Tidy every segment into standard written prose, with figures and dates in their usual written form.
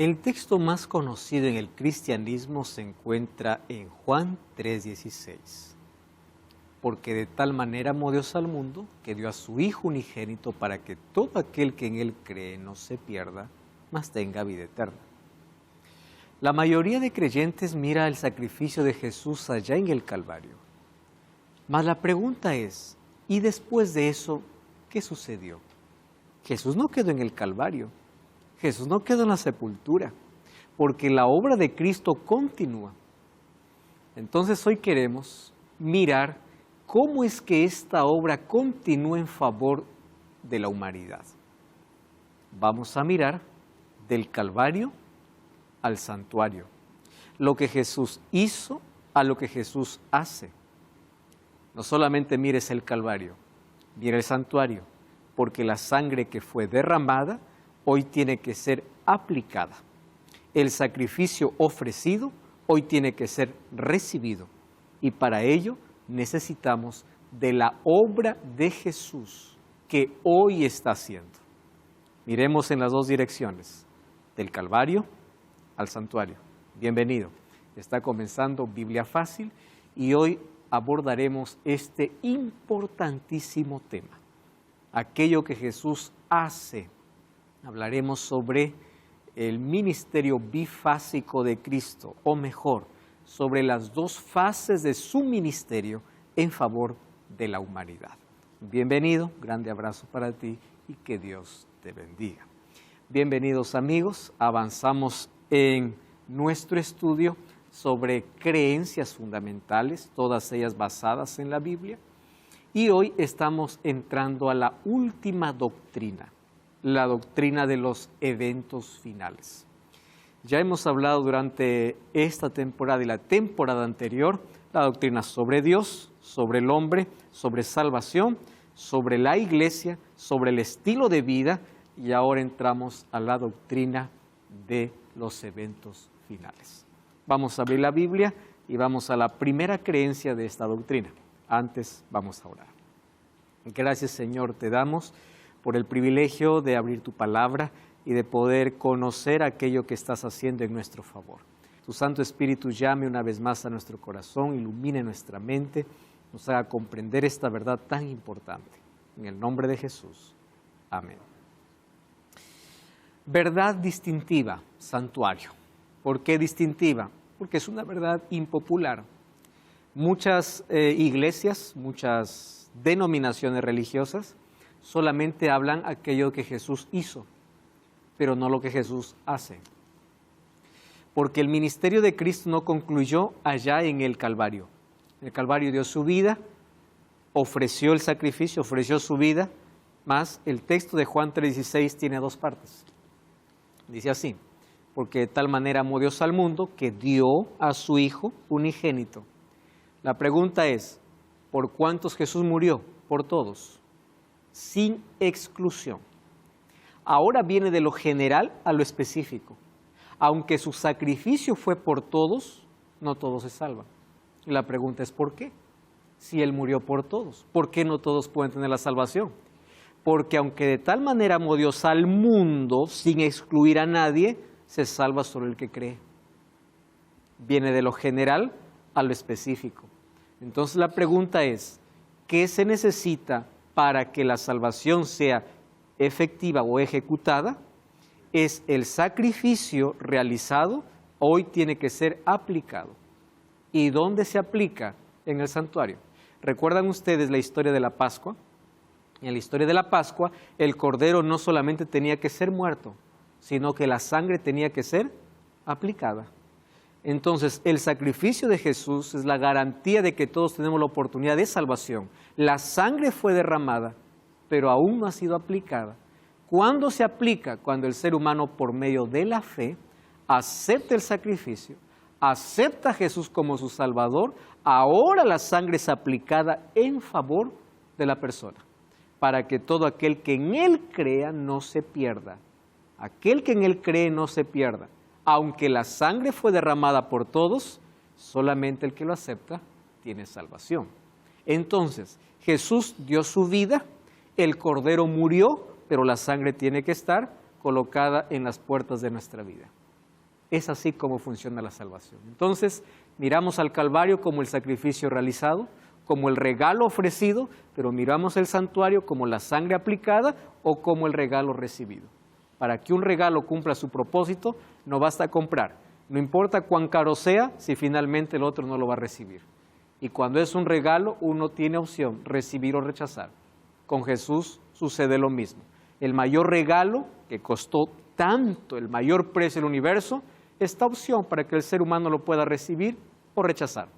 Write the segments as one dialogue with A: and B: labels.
A: El texto más conocido en el cristianismo se encuentra en Juan 3:16. Porque de tal manera amó Dios al mundo, que dio a su Hijo unigénito para que todo aquel que en Él cree no se pierda, mas tenga vida eterna. La mayoría de creyentes mira el sacrificio de Jesús allá en el Calvario. Mas la pregunta es, ¿y después de eso qué sucedió? Jesús no quedó en el Calvario. Jesús no quedó en la sepultura, porque la obra de Cristo continúa. Entonces hoy queremos mirar cómo es que esta obra continúa en favor de la humanidad. Vamos a mirar del Calvario al santuario, lo que Jesús hizo a lo que Jesús hace. No solamente mires el Calvario, mira el santuario, porque la sangre que fue derramada hoy tiene que ser aplicada. El sacrificio ofrecido hoy tiene que ser recibido. Y para ello necesitamos de la obra de Jesús que hoy está haciendo. Miremos en las dos direcciones, del Calvario al santuario. Bienvenido. Está comenzando Biblia Fácil y hoy abordaremos este importantísimo tema. Aquello que Jesús hace. Hablaremos sobre el ministerio bifásico de Cristo, o mejor, sobre las dos fases de su ministerio en favor de la humanidad. Bienvenido, grande abrazo para ti y que Dios te bendiga. Bienvenidos amigos, avanzamos en nuestro estudio sobre creencias fundamentales, todas ellas basadas en la Biblia, y hoy estamos entrando a la última doctrina, la doctrina de los eventos finales. Ya hemos hablado durante esta temporada y la temporada anterior, la doctrina sobre Dios, sobre el hombre, sobre salvación, sobre la iglesia, sobre el estilo de vida, y ahora entramos a la doctrina de los eventos finales. Vamos a abrir la Biblia y vamos a la primera creencia de esta doctrina. Antes vamos a orar. Gracias Señor te damos por el privilegio de abrir tu palabra y de poder conocer aquello que estás haciendo en nuestro favor. Tu Santo Espíritu llame una vez más a nuestro corazón, ilumine nuestra mente, nos haga comprender esta verdad tan importante. En el nombre de Jesús. Amén. Verdad distintiva, santuario. ¿Por qué distintiva? Porque es una verdad impopular. Muchas iglesias, muchas denominaciones religiosas solamente hablan aquello que Jesús hizo, pero no lo que Jesús hace. Porque el ministerio de Cristo no concluyó allá en el Calvario. En el Calvario dio su vida, ofreció el sacrificio, ofreció su vida, más el texto de Juan 3:16 tiene dos partes. Dice así, porque de tal manera amó Dios al mundo que dio a su Hijo unigénito. La pregunta es, ¿por cuántos Jesús murió? Por todos, sin exclusión. Ahora viene de lo general a lo específico. Aunque su sacrificio fue por todos, no todos se salvan. Y la pregunta es ¿por qué? Si Él murió por todos, ¿por qué no todos pueden tener la salvación? Porque aunque de tal manera amó Dios al mundo, sin excluir a nadie, se salva solo el que cree. Viene de lo general a lo específico. Entonces la pregunta es, ¿qué se necesita para que la salvación sea efectiva o ejecutada? Es el sacrificio realizado, hoy tiene que ser aplicado. ¿Y dónde se aplica? En el santuario. ¿Recuerdan ustedes la historia de la Pascua? En la historia de la Pascua, el cordero no solamente tenía que ser muerto, sino que la sangre tenía que ser aplicada. Entonces, el sacrificio de Jesús es la garantía de que todos tenemos la oportunidad de salvación. La sangre fue derramada, pero aún no ha sido aplicada. ¿Cuándo se aplica? Cuando el ser humano, por medio de la fe, acepta el sacrificio, acepta a Jesús como su Salvador, ahora la sangre es aplicada en favor de la persona, para que todo aquel que en Él crea no se pierda. Aquel que en Él cree no se pierda. Aunque la sangre fue derramada por todos, solamente el que lo acepta tiene salvación. Entonces, Jesús dio su vida, el Cordero murió, pero la sangre tiene que estar colocada en las puertas de nuestra vida. Es así como funciona la salvación. Entonces, miramos al Calvario como el sacrificio realizado, como el regalo ofrecido, pero miramos el santuario como la sangre aplicada o como el regalo recibido. Para que un regalo cumpla su propósito, no basta comprar. No importa cuán caro sea, si finalmente el otro no lo va a recibir. Y cuando es un regalo, uno tiene opción, recibir o rechazar. Con Jesús sucede lo mismo. El mayor regalo, que costó tanto, el mayor precio del universo, esta opción para que el ser humano lo pueda recibir o rechazar.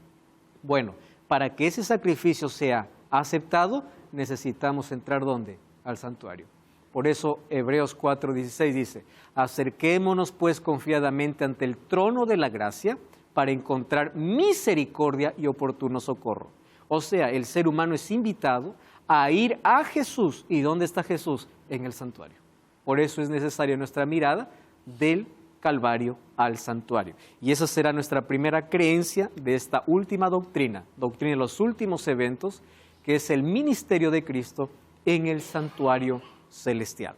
A: Bueno, para que ese sacrificio sea aceptado, necesitamos entrar ¿dónde? Al santuario. Por eso Hebreos 4:16 dice, acerquémonos pues confiadamente ante el trono de la gracia para encontrar misericordia y oportuno socorro. O sea, el ser humano es invitado a ir a Jesús. ¿Y dónde está Jesús? En el santuario. Por eso es necesaria nuestra mirada del Calvario al santuario. Y esa será nuestra primera creencia de esta última doctrina de los últimos eventos, que es el ministerio de Cristo en el santuario celestial.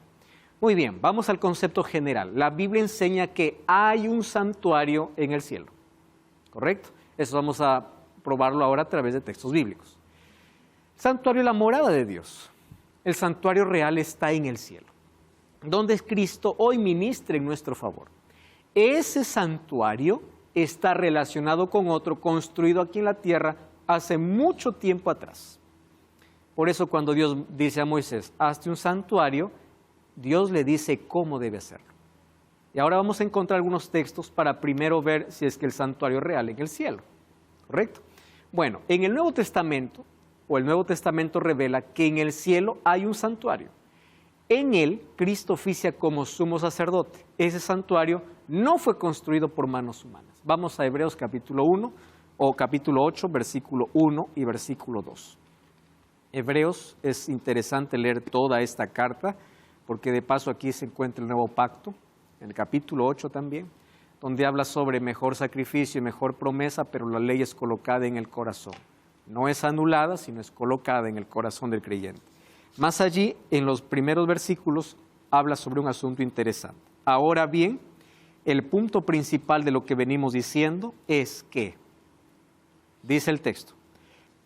A: Muy bien, vamos al concepto general. La Biblia enseña que hay un santuario en el cielo, ¿correcto? Eso vamos a probarlo ahora a través de textos bíblicos. El santuario es la morada de Dios. El santuario real está en el cielo, donde Cristo hoy ministra en nuestro favor. Ese santuario está relacionado con otro construido aquí en la tierra hace mucho tiempo atrás. Por eso cuando Dios dice a Moisés, hazte un santuario, Dios le dice cómo debe hacerlo. Y ahora vamos a encontrar algunos textos para primero ver si es que el santuario es real en el cielo, ¿correcto? Bueno, en el Nuevo Testamento, o el Nuevo Testamento revela que en el cielo hay un santuario. En él, Cristo oficia como sumo sacerdote. Ese santuario no fue construido por manos humanas. Vamos a Hebreos capítulo 1 o capítulo 8, versículo 1 y versículo 2. Hebreos, es interesante leer toda esta carta, porque de paso aquí se encuentra el nuevo pacto, en el capítulo 8 también, donde habla sobre mejor sacrificio y mejor promesa, pero la ley es colocada en el corazón. No es anulada, sino es colocada en el corazón del creyente. Más allí, en los primeros versículos, habla sobre un asunto interesante. Ahora bien, el punto principal de lo que venimos diciendo es que, dice el texto,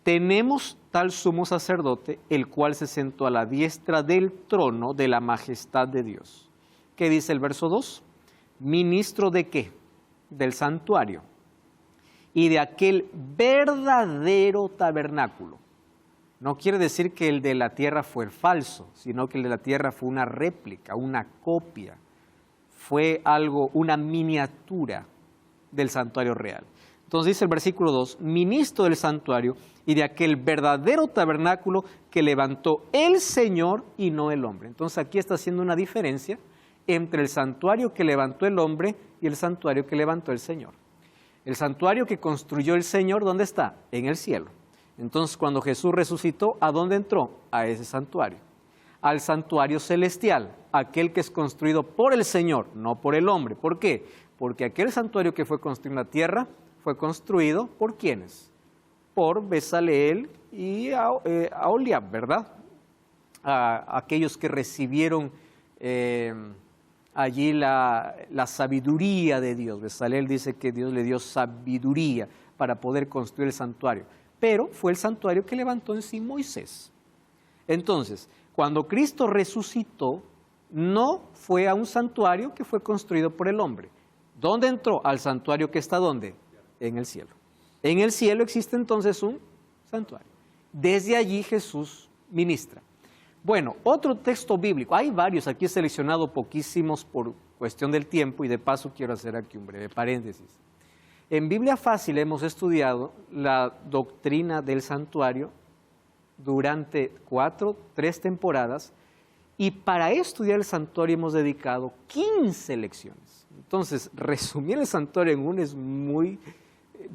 A: tenemos tal sumo sacerdote, el cual se sentó a la diestra del trono de la majestad de Dios. ¿Qué dice el verso 2? ¿Ministro de qué? Del santuario y de aquel verdadero tabernáculo. No quiere decir que el de la tierra fue falso, sino que el de la tierra fue una réplica, una copia. Fue algo, una miniatura del santuario real. Entonces dice el versículo 2, ministro del santuario y de aquel verdadero tabernáculo que levantó el Señor y no el hombre. Entonces aquí está haciendo una diferencia entre el santuario que levantó el hombre y el santuario que levantó el Señor. El santuario que construyó el Señor, ¿dónde está? En el cielo. Entonces, cuando Jesús resucitó, ¿a dónde entró? A ese santuario. Al santuario celestial, aquel que es construido por el Señor, no por el hombre. ¿Por qué? Porque aquel santuario que fue construido en la tierra fue construido ¿por quiénes? Por Bezaleel y Aholiab, ¿verdad? Aquellos que recibieron allí la sabiduría de Dios. Bezaleel dice que Dios le dio sabiduría para poder construir el santuario. Pero fue el santuario que levantó en sí Moisés. Entonces, cuando Cristo resucitó, no fue a un santuario que fue construido por el hombre. ¿Dónde entró? Al santuario que está ¿dónde? En el cielo. En el cielo existe entonces un santuario. Desde allí Jesús ministra. Bueno, otro texto bíblico, hay varios, aquí he seleccionado poquísimos por cuestión del tiempo y de paso quiero hacer aquí un breve paréntesis. En Biblia Fácil hemos estudiado la doctrina del santuario durante 3 temporadas y para estudiar el santuario hemos dedicado 15 lecciones. Entonces, resumir el santuario en uno es muy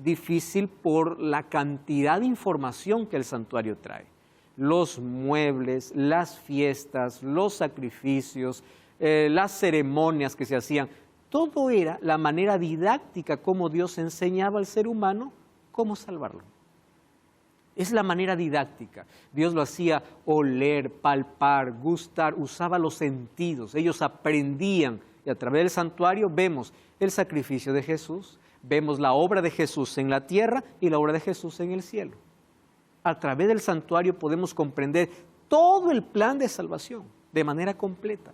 A: difícil por la cantidad de información que el santuario trae. Los muebles, las fiestas, los sacrificios, las ceremonias que se hacían, todo era la manera didáctica como Dios enseñaba al ser humano cómo salvarlo. Es la manera didáctica. Dios lo hacía oler, palpar, gustar, usaba los sentidos. Ellos aprendían Y a través del santuario vemos el sacrificio de Jesús, vemos la obra de Jesús en la tierra y la obra de Jesús en el cielo. A través del santuario podemos comprender todo el plan de salvación de manera completa.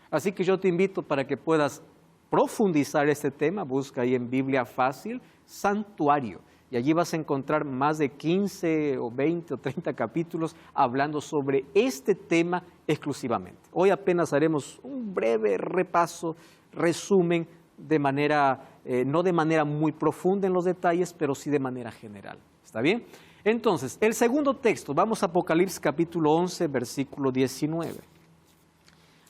A: Así que yo te invito para que puedas profundizar este tema, busca ahí en Biblia Fácil, santuario. Y allí vas a encontrar más de 15 o 20 o 30 capítulos hablando sobre este tema exclusivamente. Hoy apenas haremos un breve repaso, resumen, de manera, no de manera muy profunda en los detalles, pero sí de manera general. ¿Está bien? Entonces, el segundo texto, vamos a Apocalipsis capítulo 11, versículo 19.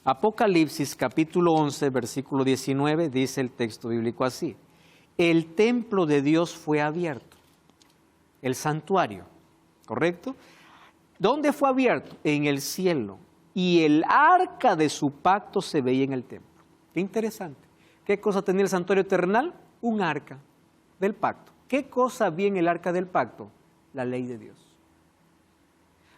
A: Apocalipsis capítulo 11, versículo 19, dice el texto bíblico así: el templo de Dios fue abierto, el santuario, ¿correcto? ¿Dónde fue abierto? En el cielo, y el arca de su pacto se veía en el templo. Qué interesante. ¿Qué cosa tenía el santuario terrenal? Un arca del pacto. ¿Qué cosa había en el arca del pacto? La ley de Dios.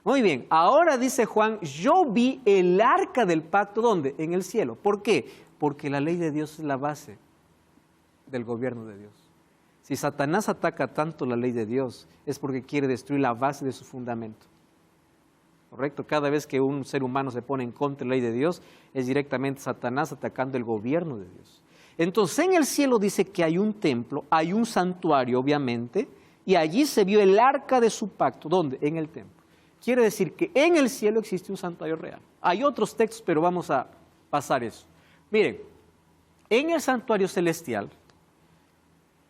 A: Muy bien, ahora dice Juan, yo vi el arca del pacto, ¿dónde? En el cielo. ¿Por qué? Porque la ley de Dios es la base del gobierno de Dios. Si Satanás ataca tanto la ley de Dios, es porque quiere destruir la base de su fundamento. ¿Correcto? Cada vez que un ser humano se pone en contra de la ley de Dios, es directamente Satanás atacando el gobierno de Dios. Entonces, en el cielo dice que hay un templo, hay un santuario, obviamente, y allí se vio el arca de su pacto. ¿Dónde? En el templo. Quiere decir que en el cielo existe un santuario real. Hay otros textos, pero vamos a pasar eso. Miren, en el santuario celestial,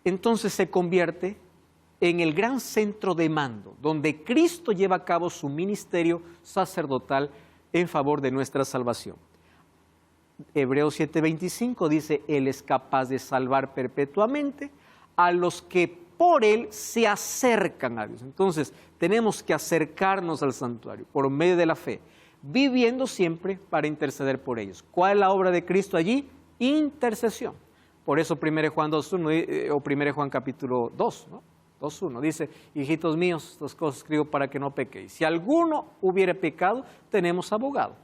A: entonces se convierte en el gran centro de mando, donde Cristo lleva a cabo su ministerio sacerdotal en favor de nuestra salvación. Hebreos 7:25 dice, Él es capaz de salvar perpetuamente a los que por Él se acercan a Dios. Entonces, tenemos que acercarnos al santuario por medio de la fe, viviendo siempre para interceder por ellos. ¿Cuál es la obra de Cristo allí? Intercesión. Por eso 1 Juan 2:1 o 1 Juan capítulo 2, ¿no? 2:1 dice, hijitos míos, estas cosas escribo para que no pequéis. Si alguno hubiere pecado, tenemos abogado.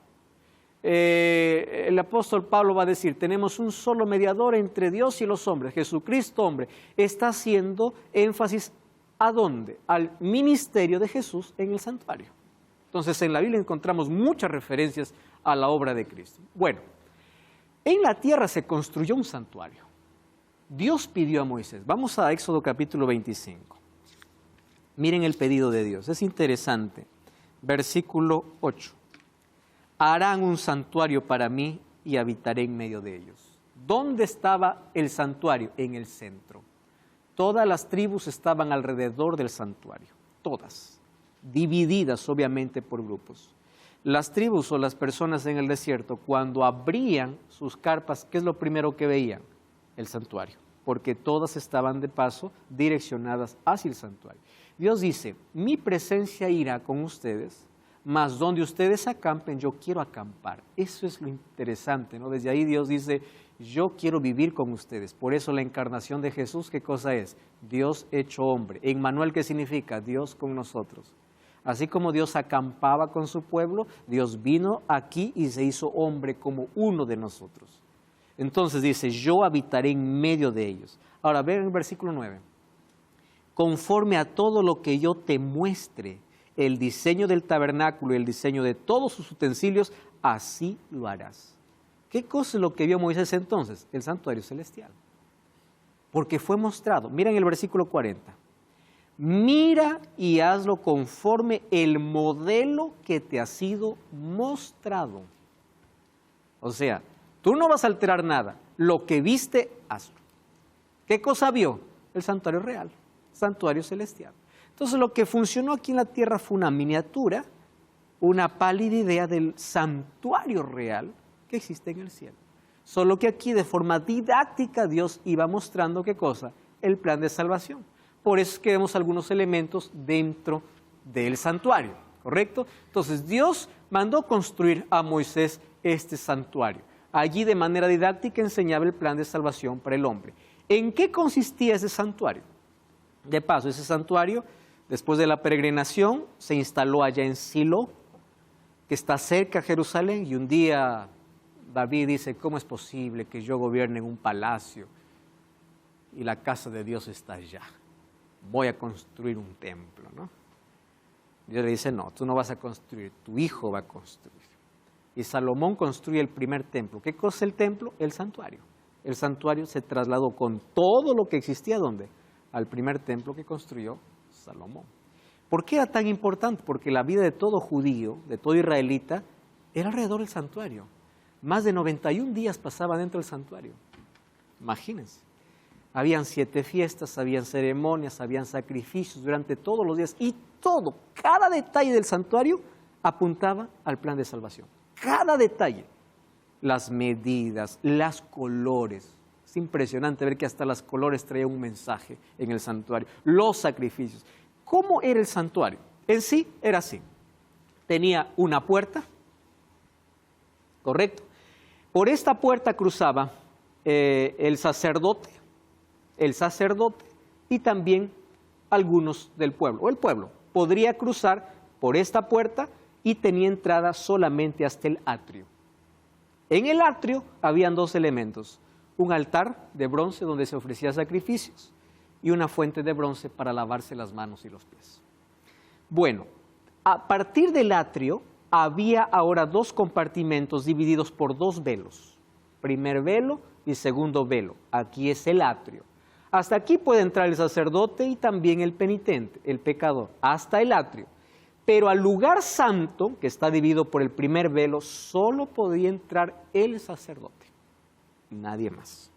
A: El apóstol Pablo va a decir, tenemos un solo mediador entre Dios y los hombres, Jesucristo hombre. Está haciendo énfasis ¿a dónde? Al ministerio de Jesús en el santuario. Entonces en la Biblia encontramos muchas referencias a la obra de Cristo. Bueno, en la tierra se construyó un santuario. Dios pidió a Moisés, vamos a Éxodo capítulo 25. Miren el pedido de Dios, es interesante. Versículo 8. Harán un santuario para mí y habitaré en medio de ellos. ¿Dónde estaba el santuario? En el centro. Todas las tribus estaban alrededor del santuario, todas, divididas obviamente por grupos. Las tribus o las personas en el desierto, cuando abrían sus carpas, ¿qué es lo primero que veían? El santuario, porque todas estaban de paso direccionadas hacia el santuario. Dios dice, mi presencia irá con ustedes, mas donde ustedes acampen, yo quiero acampar. Eso es lo interesante, ¿no? Desde ahí Dios dice, yo quiero vivir con ustedes. Por eso la encarnación de Jesús, ¿qué cosa es? Dios hecho hombre. Emmanuel, ¿qué significa? Dios con nosotros. Así como Dios acampaba con su pueblo, Dios vino aquí y se hizo hombre como uno de nosotros. Entonces dice, yo habitaré en medio de ellos. Ahora, vean el versículo 9. Conforme a todo lo que yo te muestre, el diseño del tabernáculo y el diseño de todos sus utensilios, así lo harás. ¿Qué cosa es lo que vio Moisés entonces? El santuario celestial. Porque fue mostrado. Miren el versículo 40. Mira y hazlo conforme el modelo que te ha sido mostrado. O sea, tú no vas a alterar nada. Lo que viste, hazlo. ¿Qué cosa vio? El santuario real, santuario celestial. Entonces lo que funcionó aquí en la tierra fue una miniatura, una pálida idea del santuario real que existe en el cielo. Solo que aquí de forma didáctica Dios iba mostrando ¿qué cosa? El plan de salvación. Por eso es que vemos algunos elementos dentro del santuario, ¿correcto? Entonces Dios mandó construir a Moisés este santuario. Allí de manera didáctica enseñaba el plan de salvación para el hombre. ¿En qué consistía ese santuario? De paso, ese santuario, después de la peregrinación, se instaló allá en Silo, que está cerca de Jerusalén, y un día David dice, ¿cómo es posible que yo gobierne en un palacio y la casa de Dios está allá? Voy a construir un templo, ¿no? Dios le dice, no, tú no vas a construir, tu hijo va a construir. Y Salomón construye el primer templo. ¿Qué cosa es el templo? El santuario. El santuario se trasladó con todo lo que existía, ¿dónde? Al primer templo que construyó Salomón. ¿Por qué era tan importante? Porque la vida de todo judío, de todo israelita, era alrededor del santuario. Más de 91 días pasaba dentro del santuario. Imagínense. Habían 7 fiestas, habían ceremonias, habían sacrificios durante todos los días. Y todo, cada detalle del santuario apuntaba al plan de salvación. Cada detalle. Las medidas, los colores. Es impresionante ver que hasta los colores traían un mensaje en el santuario. Los sacrificios. ¿Cómo era el santuario? En sí era así. Tenía una puerta, ¿correcto? Por esta puerta cruzaba el sacerdote y también algunos del pueblo. O el pueblo podría cruzar por esta puerta y tenía entrada solamente hasta el atrio. En el atrio habían 2 elementos, un altar de bronce donde se ofrecían sacrificios y una fuente de bronce para lavarse las manos y los pies. Bueno, a partir del atrio había ahora 2 compartimentos divididos por 2 velos, primer velo y segundo velo. Aquí es el atrio. Hasta aquí puede entrar el sacerdote y también el penitente, el pecador, hasta el atrio. Pero al lugar santo, que está dividido por el primer velo, solo podía entrar el sacerdote, nadie más.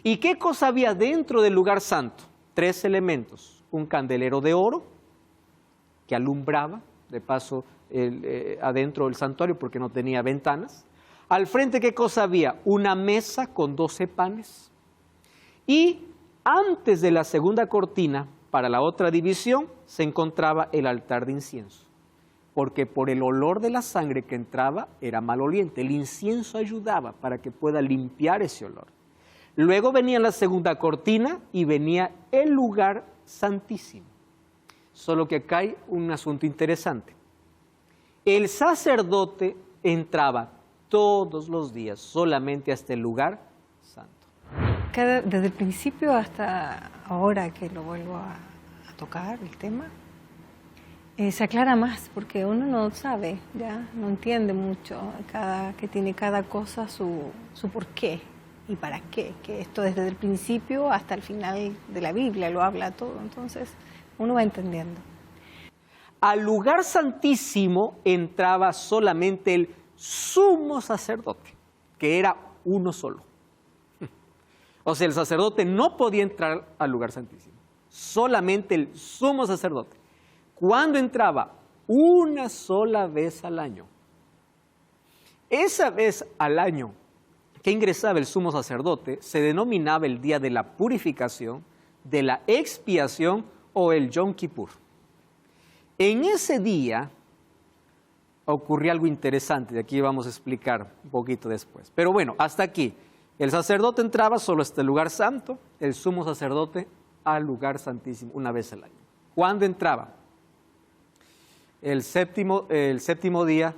A: ¿Y qué cosa había dentro del lugar santo? 3 elementos, un candelero de oro que alumbraba, de paso, adentro del santuario porque no tenía ventanas. Al frente, ¿qué cosa había? Una mesa con 12 panes. Y antes de la segunda cortina, para la otra división, se encontraba el altar de incienso, porque por el olor de la sangre que entraba era maloliente. El incienso ayudaba para que pueda limpiar ese olor. Luego venía la segunda cortina y venía el lugar santísimo. Solo que acá hay un asunto interesante. El sacerdote entraba todos los días solamente hasta el lugar santo.
B: Desde el principio hasta ahora que lo vuelvo a tocar el tema, se aclara más porque uno no sabe, ya no entiende mucho que tiene cada cosa su porqué y para qué, que esto desde el principio hasta el final de la Biblia lo habla todo, entonces uno va entendiendo.
A: Al lugar santísimo entraba solamente el sumo sacerdote, que era uno solo. O sea, el sacerdote no podía entrar al lugar santísimo, solamente el sumo sacerdote. ¿Cuándo entraba? Una sola vez al año. Esa vez al año que ingresaba el sumo sacerdote se denominaba el día de la purificación, de la expiación o el Yom Kippur. En ese día ocurría algo interesante, de aquí vamos a explicar un poquito después. Pero bueno, hasta aquí. El sacerdote entraba solo hasta el lugar santo, el sumo sacerdote al lugar santísimo una vez al año. ¿Cuándo entraba? El séptimo día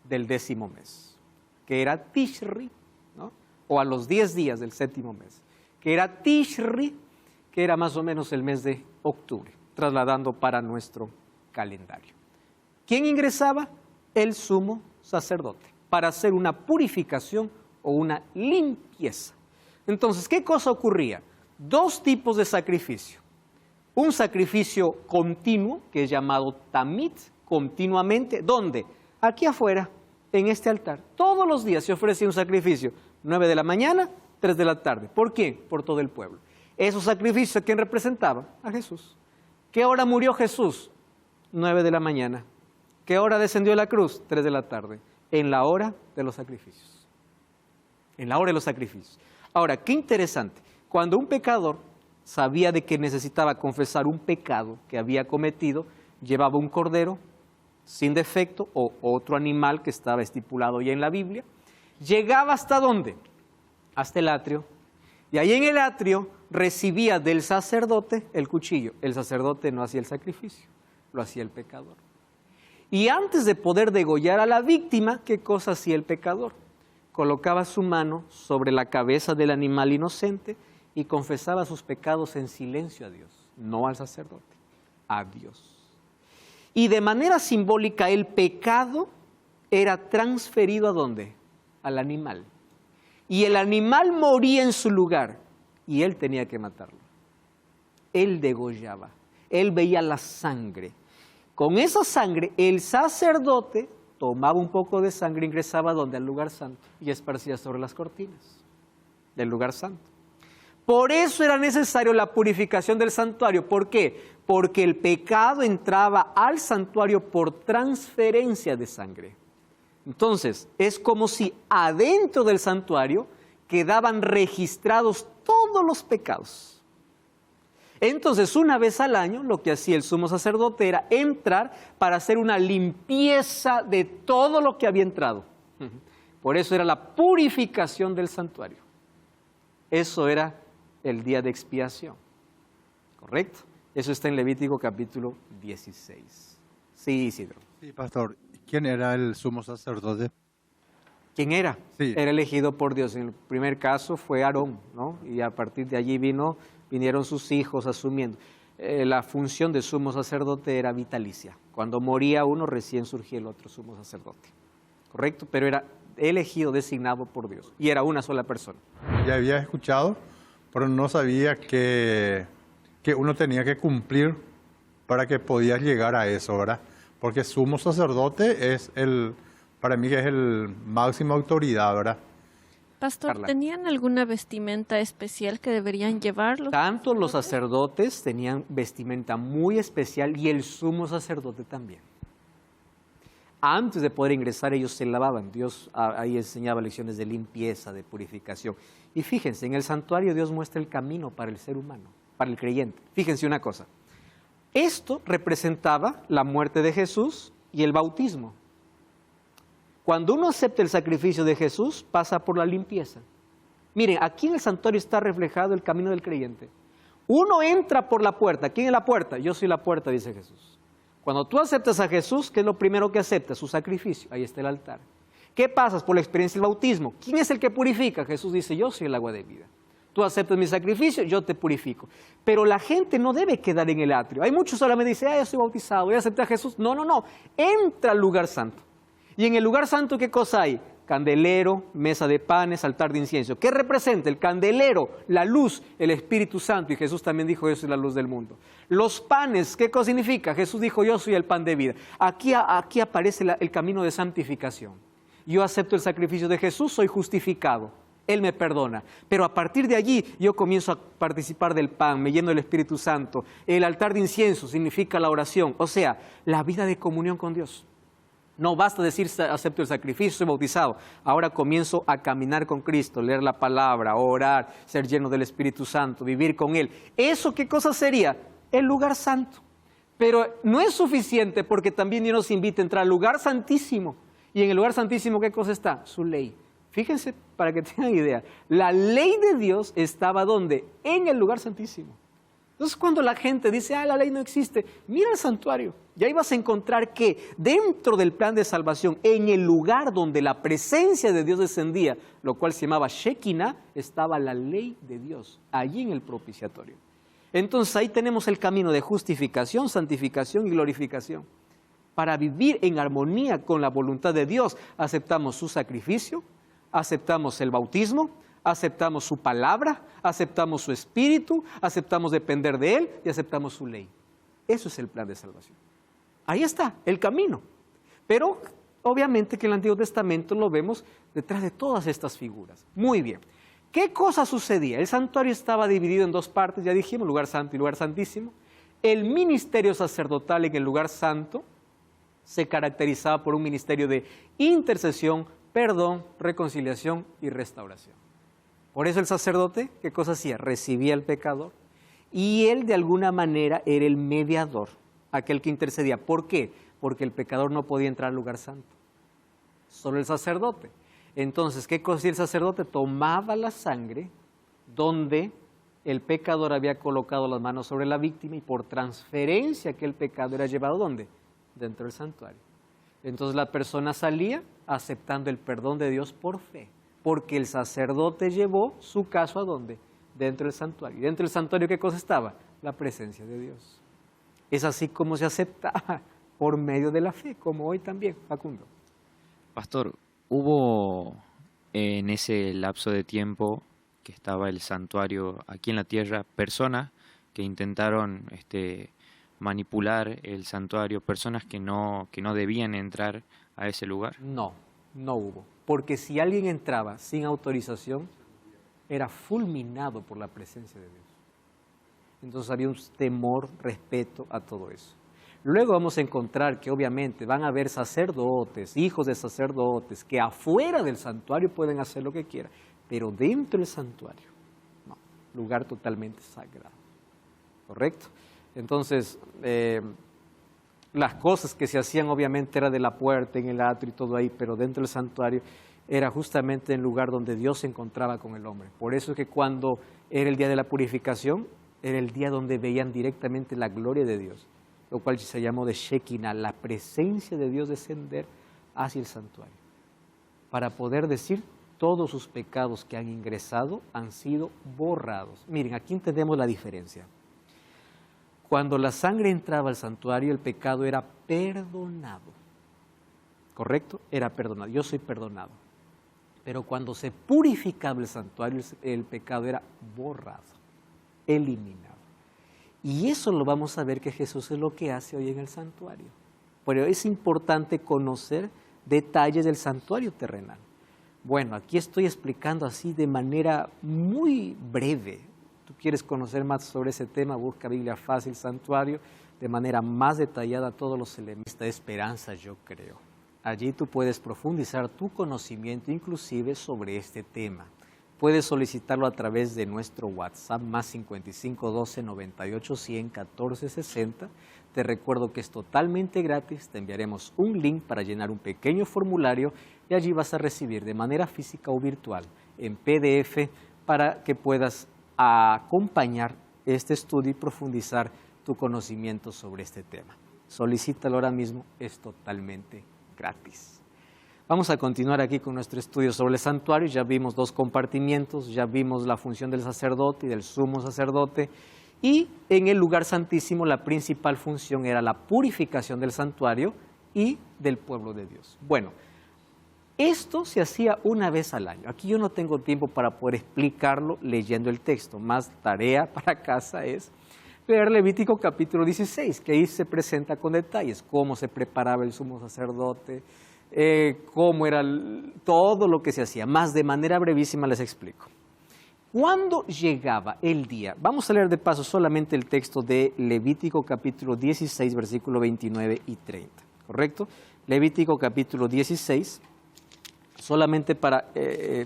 A: del 10º mes, que era Tishri, ¿no? O a los 10 días del 7º mes, que era Tishri, que era más o menos el mes de octubre, trasladando para nuestro calendario. ¿Quién ingresaba? El sumo sacerdote, para hacer una purificación o una limpieza. Entonces, ¿qué cosa ocurría? 2 tipos de sacrificio. Un sacrificio continuo, que es llamado tamit, continuamente. ¿Dónde? Aquí afuera, en este altar. Todos los días se ofrecía un sacrificio. 9 de la mañana, 3 de la tarde. ¿Por quién? Por todo el pueblo. Esos sacrificios, ¿a quién representaba? A Jesús. ¿Qué hora murió Jesús? 9 de la mañana. ¿Qué hora descendió a la cruz? 3 de la tarde. En la hora de los sacrificios. En la hora de los sacrificios. Ahora, qué interesante. Cuando un pecador sabía de que necesitaba confesar un pecado que había cometido, llevaba un cordero sin defecto o otro animal que estaba estipulado ya en la Biblia. Llegaba ¿hasta dónde? Hasta el atrio. Y ahí en el atrio recibía del sacerdote el cuchillo. El sacerdote no hacía el sacrificio, lo hacía el pecador. Y antes de poder degollar a la víctima, ¿qué cosa hacía el pecador? colocaba su mano sobre la cabeza del animal inocente y confesaba sus pecados en silencio a Dios, no al sacerdote, a Dios. Y de manera simbólica el pecado era transferido ¿a dónde? Al animal. Y el animal moría en su lugar y él tenía que matarlo. Él degollaba, él veía la sangre. Con esa sangre el sacerdote tomaba un poco de sangre, ingresaba ¿dónde? Al lugar santo y esparcía sobre las cortinas del lugar santo. Por eso era necesario la purificación del santuario. ¿Por qué? Porque el pecado entraba al santuario por transferencia de sangre. Entonces, es como si adentro del santuario quedaban registrados todos los pecados. Entonces, una vez al año, lo que hacía el sumo sacerdote era entrar para hacer una limpieza de todo lo que había entrado. Por eso era la purificación del santuario. Eso era el día de expiación. ¿Correcto? Eso está en Levítico capítulo 16. Sí, Isidro.
C: Sí, pastor. ¿Quién era el sumo sacerdote?
A: ¿Quién era?
C: Sí.
A: Era elegido por Dios. En el primer caso fue Aarón, ¿no? Y a partir de allí vinieron sus hijos asumiendo. La función de sumo sacerdote era vitalicia. Cuando moría uno, recién surgía el otro sumo sacerdote. ¿Correcto? Pero era elegido, designado por Dios. Y era una sola persona.
C: Ya había escuchado, pero no sabía que uno tenía que cumplir para que podías llegar a eso, ¿verdad? Porque sumo sacerdote es para mí que es el máxima autoridad, ¿verdad?
D: Pastor,
A: Carla.
D: ¿tenían alguna vestimenta especial que deberían llevarlos?
A: Tanto los sacerdotes tenían vestimenta muy especial y el sumo sacerdote también. Antes de poder ingresar ellos se lavaban. Dios ahí enseñaba lecciones de limpieza, de purificación. Y fíjense, en el santuario Dios muestra el camino para el ser humano, para el creyente. Fíjense una cosa. Esto representaba la muerte de Jesús y el bautismo. Cuando uno acepta el sacrificio de Jesús, pasa por la limpieza. Miren, aquí en el santuario está reflejado el camino del creyente. Uno entra por la puerta. ¿Quién es la puerta? Yo soy la puerta, dice Jesús. Cuando tú aceptas a Jesús, ¿qué es lo primero que aceptas? Su sacrificio. Ahí está el altar. ¿Qué pasas por la experiencia del bautismo? ¿Quién es el que purifica? Jesús dice, yo soy el agua de vida. Tú aceptas mi sacrificio, yo te purifico. Pero la gente no debe quedar en el atrio. Hay muchos solamente dicen, ya soy bautizado, ya acepté a Jesús. No, no, no. Entra al lugar santo. Y en el lugar santo, ¿qué cosa hay? Candelero, mesa de panes, altar de incienso. ¿Qué representa? El candelero, la luz, el Espíritu Santo. Y Jesús también dijo, yo soy la luz del mundo. Los panes, ¿qué cosa significa? Jesús dijo, yo soy el pan de vida. Aquí aparece el camino de santificación. Yo acepto el sacrificio de Jesús, soy justificado. Él me perdona. Pero a partir de allí yo comienzo a participar del pan, me lleno del Espíritu Santo. El altar de incienso significa la oración, o sea, la vida de comunión con Dios. No basta decir acepto el sacrificio, soy bautizado. Ahora comienzo a caminar con Cristo, leer la palabra, orar, ser lleno del Espíritu Santo, vivir con Él. ¿Eso qué cosa sería? El lugar santo. Pero no es suficiente porque también Dios nos invita a entrar al lugar santísimo. Y en el lugar santísimo, ¿qué cosa está? Su ley. Fíjense, para que tengan idea, la ley de Dios estaba ¿dónde? En el lugar santísimo. Entonces, cuando la gente dice, la ley no existe, mira el santuario. Y ahí vas a encontrar que dentro del plan de salvación, en el lugar donde la presencia de Dios descendía, lo cual se llamaba Shekinah, estaba la ley de Dios, allí en el propiciatorio. Entonces, ahí tenemos el camino de justificación, santificación y glorificación. Para vivir en armonía con la voluntad de Dios, aceptamos su sacrificio, aceptamos el bautismo, aceptamos su palabra, aceptamos su espíritu, aceptamos depender de Él y aceptamos su ley. Eso es el plan de salvación. Ahí está, el camino. Pero obviamente que en el Antiguo Testamento lo vemos detrás de todas estas figuras. Muy bien. ¿Qué cosa sucedía? El santuario estaba dividido en dos partes, ya dijimos, lugar santo y lugar santísimo. El ministerio sacerdotal en el lugar santo se caracterizaba por un ministerio de intercesión, perdón, reconciliación y restauración. Por eso el sacerdote, ¿qué cosa hacía? Recibía al pecador y él de alguna manera era el mediador, aquel que intercedía. ¿Por qué? Porque el pecador no podía entrar al lugar santo, solo el sacerdote. Entonces, ¿qué cosa hacía el sacerdote? Tomaba la sangre donde el pecador había colocado las manos sobre la víctima y por transferencia aquel pecado era llevado ¿dónde? Dentro del santuario. Entonces la persona salía aceptando el perdón de Dios por fe. porque el sacerdote llevó su caso ¿a dónde? Dentro del santuario. ¿Dentro del santuario qué cosa estaba? La presencia de Dios. Es así como se aceptaba por medio de la fe, como hoy también, Facundo.
E: Pastor, hubo en ese lapso de tiempo que estaba el santuario aquí en la tierra, personas que intentaron manipular el santuario, personas que no debían entrar a ese lugar.
A: No, no hubo. Porque si alguien entraba sin autorización, era fulminado por la presencia de Dios. Entonces había un temor, respeto a todo eso. Luego vamos a encontrar que obviamente van a haber sacerdotes, hijos de sacerdotes, que afuera del santuario pueden hacer lo que quieran, pero dentro del santuario, no, lugar totalmente sagrado. ¿Correcto? Entonces, las cosas que se hacían obviamente era de la puerta, en el atrio y todo ahí, pero dentro del santuario era justamente el lugar donde Dios se encontraba con el hombre. Por eso es que cuando era el día de la purificación, era el día donde veían directamente la gloria de Dios, lo cual se llamó de Shekinah, la presencia de Dios descender hacia el santuario, para poder decir todos sus pecados que han ingresado han sido borrados. Miren, aquí entendemos la diferencia. Cuando la sangre entraba al santuario, el pecado era perdonado. ¿Correcto? Era perdonado. Yo soy perdonado. Pero cuando se purificaba el santuario, el pecado era borrado, eliminado. Y eso lo vamos a ver que Jesús es lo que hace hoy en el santuario. Pero es importante conocer detalles del santuario terrenal. Bueno, aquí estoy explicando así de manera muy breve. Tú quieres conocer más sobre ese tema, busca Biblia Fácil, Santuario, de manera más detallada todos los elementos de esperanza, yo creo. Allí tú puedes profundizar tu conocimiento inclusive sobre este tema. Puedes solicitarlo a través de nuestro WhatsApp más 55 12 98 100 14 60. Te recuerdo que es totalmente gratis, te enviaremos un link para llenar un pequeño formulario y allí vas a recibir de manera física o virtual en PDF para que puedas acompañar este estudio y profundizar tu conocimiento sobre este tema. Solicítalo ahora mismo, es totalmente gratis. Vamos a continuar aquí con nuestro estudio sobre el santuario. Ya vimos dos compartimientos, ya vimos la función del sacerdote y del sumo sacerdote. Y en el lugar santísimo la principal función era la purificación del santuario y del pueblo de Dios. Bueno, esto se hacía una vez al año. Aquí yo no tengo tiempo para poder explicarlo leyendo el texto. Más tarea para casa es leer Levítico capítulo 16, que ahí se presenta con detalles cómo se preparaba el sumo sacerdote, cómo era todo lo que se hacía. Más de manera brevísima les explico. ¿Cuándo llegaba el día? Vamos a leer de paso solamente el texto de Levítico capítulo 16, versículo 29 y 30, ¿correcto? Levítico capítulo 16, solamente para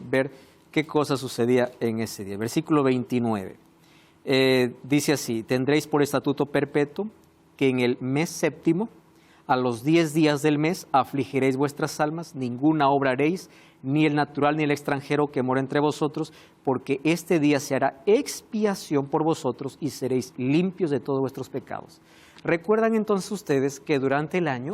A: ver qué cosa sucedía en ese día. Versículo 29, dice así: tendréis por estatuto perpetuo que en el mes séptimo, a los 10 días del mes, afligiréis vuestras almas, ninguna obra haréis, ni el natural ni el extranjero que mora entre vosotros, porque este día se hará expiación por vosotros y seréis limpios de todos vuestros pecados. ¿Recuerdan entonces ustedes que durante el año